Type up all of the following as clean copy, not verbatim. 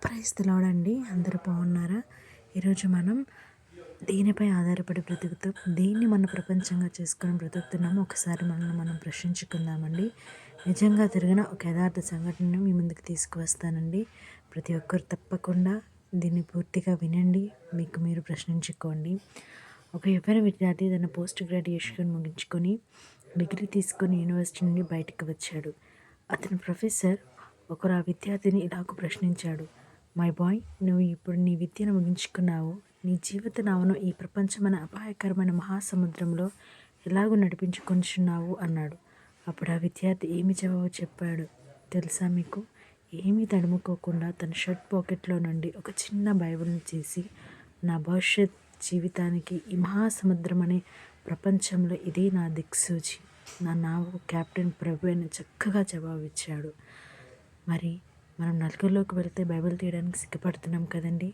Praise the Lord అండి. అందరూ బాగున్నారా? ఈరోజు మనం దేనిపై ఆధారపడి బ్రతుకుతాం, దేన్ని మన ప్రపంచంగా చేసుకొని బ్రతుకుతున్నామో ఒకసారి మనల్ని మనం ప్రశ్నించుకుందామండి. నిజంగా జరిగిన ఒక యథార్థ సంఘటనను మీ ముందుకు తీసుకువస్తానండి. ప్రతి ఒక్కరు తప్పకుండా దీన్ని పూర్తిగా వినండి, మీకు మీరు ప్రశ్నించుకోండి. ఒక యువ విద్యార్థి తన పోస్ట్ గ్రాడ్యుయేషన్ ముగించుకొని డిగ్రీ తీసుకొని యూనివర్సిటీ నుండి బయటకు వచ్చాడు. అతని ప్రొఫెసర్ ఒకరు ఆ విద్యార్థిని ఇలాగ ప్రశ్నించాడు. మై బాయ్, నువ్వు ఇప్పుడు నీ విద్యను ముగించుకున్నావు. నీ జీవిత నావను ఈ ప్రపంచమైన అపాయకరమైన మహాసముద్రంలో ఎలాగో నడిపించుకొనిచున్నావు అన్నాడు. అప్పుడు ఆ విద్యార్థి ఏమి జవాబు చెప్పాడు తెలుసా మీకు? ఏమీ తడుముకోకుండా తన షర్ట్ పాకెట్లో నుండి ఒక చిన్న బైబిల్ని తీసి, నా భవిష్యత్ జీవితానికి ఈ మహాసముద్రం అనే ప్రపంచంలో ఇదే నా దిక్సూచి, నా నావు కెప్టెన్ ప్రభు అని చక్కగా జవాబిచ్చాడు. మరి మనం నలుగురిలోకి వెళ్తే బైబిల్ తీయడానికి సిగ్గుపడుతున్నాం కదండి.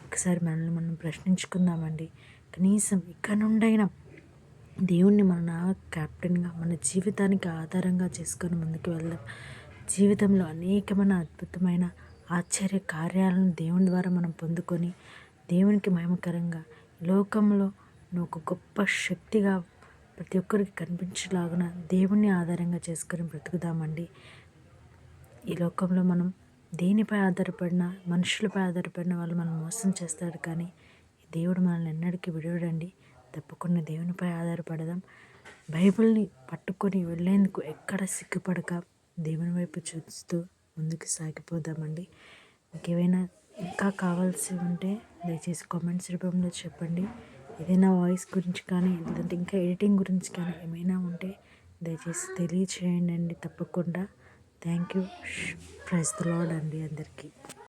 ఒకసారి మనల్ని మనం ప్రశ్నించుకుందామండి. కనీసం ఇక్కడ నుండైనా దేవుణ్ణి మన కెప్టెన్గా, మన జీవితానికి ఆధారంగా చేసుకొని ముందుకు వెళ్దాం. జీవితంలో అనేకమైన అద్భుతమైన ఆశ్చర్య కార్యాలను దేవుని ద్వారా మనం పొందుకొని దేవునికి మహిమకరంగా లోకంలో ఒక గొప్ప శక్తిగా ప్రతి ఒక్కరికి కనిపించేలాగున దేవుణ్ణి ఆధారంగా చేసుకొని బ్రతుకుదామండి. ఈ లోకంలో మనం దేనిపై ఆధారపడినా, మనుషులపై ఆధారపడిన వాళ్ళు మనం మోసం చేస్తాడు, కానీ దేవుడు మనల్ని ఎన్నటికీ విడవడండి. తప్పకుండా దేవునిపై ఆధారపడదాం. బైబిల్ని పట్టుకొని వెళ్ళేందుకు ఎక్కడ సిగ్గుపడక దేవుని వైపు చూస్తూ ముందుకు సాగిపోదామండి. ఇంకేమైనా ఇంకా కావాల్సి ఉంటే దయచేసి కామెంట్స్ రూపంలో చెప్పండి. ఏదైనా వాయిస్ గురించి కానీ, లేదంటే ఇంకా ఎడిటింగ్ గురించి కానీ ఏమైనా ఉంటే దయచేసి తెలియచేయండి అండి. తప్పకుండా thank you. Praise the Lord అండి అందరికీ.